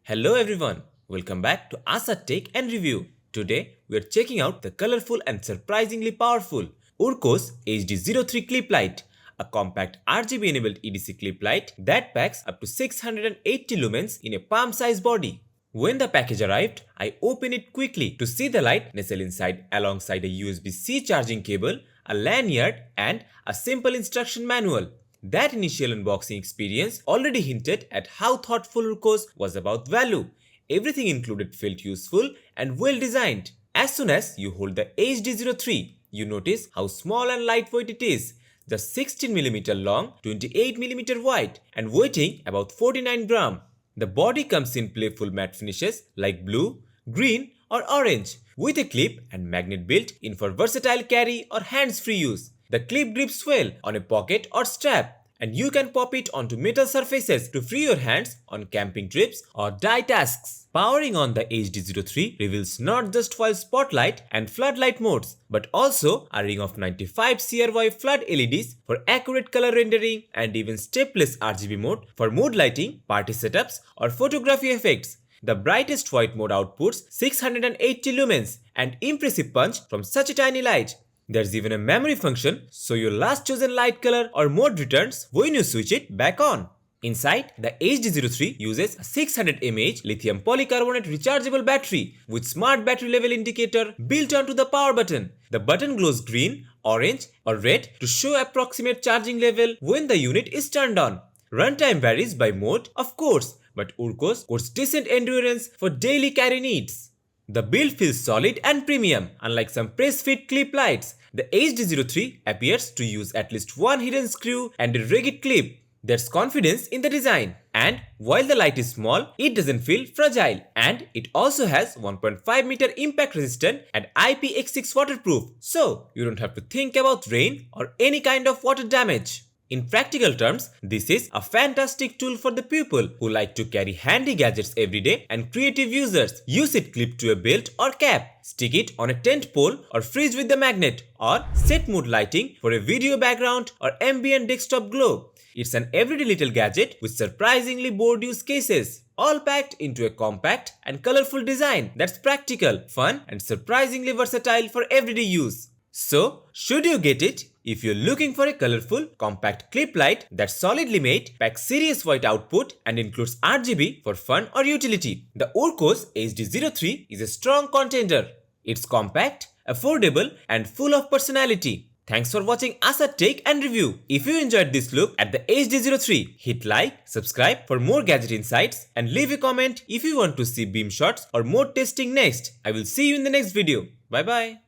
Hello everyone, welcome back to Asad Take and Review. Today we are checking out the colorful and surprisingly powerful Wurkkos HD03 Clip Light, a compact RGB enabled EDC clip light that packs up to 680 lumens in a palm-sized body. When the package arrived, I opened it quickly to see the light nestle inside alongside a USB-C charging cable, a lanyard and a simple instruction manual. That initial unboxing experience already hinted at how thoughtful Wurkkos was about value. Everything included felt useful and well designed. As soon as you hold the HD03, you notice how small and lightweight it is. Just 16mm long, 28mm wide and weighing about 49 gram. The body comes in playful matte finishes like blue, green or orange with a clip and magnet built in for versatile carry or hands-free use. The clip grips well on a pocket or strap, and you can pop it onto metal surfaces to free your hands on camping trips or dye tasks. Powering on the HD03 reveals not just foil spotlight and floodlight modes, but also a ring of 95 CRY flood LEDs for accurate color rendering and even stepless RGB mode for mood lighting, party setups or photography effects. The brightest white mode outputs 680 lumens, an impressive punch from such a tiny light. There's even a memory function, so your last chosen light color or mode returns when you switch it back on. Inside, the HD03 uses a 600 mAh lithium polycarbonate rechargeable battery with smart battery level indicator built onto the power button. The button glows green, orange or red to show approximate charging level when the unit is turned on. Runtime varies by mode, of course, but Wurkkos codes decent endurance for daily carry needs. The build feels solid and premium, unlike some press-fit clip lights. The HD03 appears to use at least one hidden screw and a rigid clip. There's confidence in the design. And while the light is small, it doesn't feel fragile. And it also has 1.5 meter impact resistant and IPX6 Waterproof. So you don't have to think about rain or any kind of water damage. In practical terms, this is a fantastic tool for the people who like to carry handy gadgets every day and creative users. Use it clipped to a belt or cap, stick it on a tent pole or fridge with the magnet, or set mood lighting for a video background or ambient desktop glow. It's an everyday little gadget with surprisingly bold use cases, all packed into a compact and colorful design that's practical, fun and surprisingly versatile for everyday use. So, should you get it? If you're looking for a colorful, compact clip light that's solidly made, packs serious white output and includes RGB for fun or utility, the Wurkkos HD03 is a strong contender. It's compact, affordable and full of personality. Thanks for watching Asad Take and Review. If you enjoyed this look at the HD03, hit like, subscribe for more gadget insights and leave a comment if you want to see beam shots or mode testing next. I will see you in the next video. Bye bye.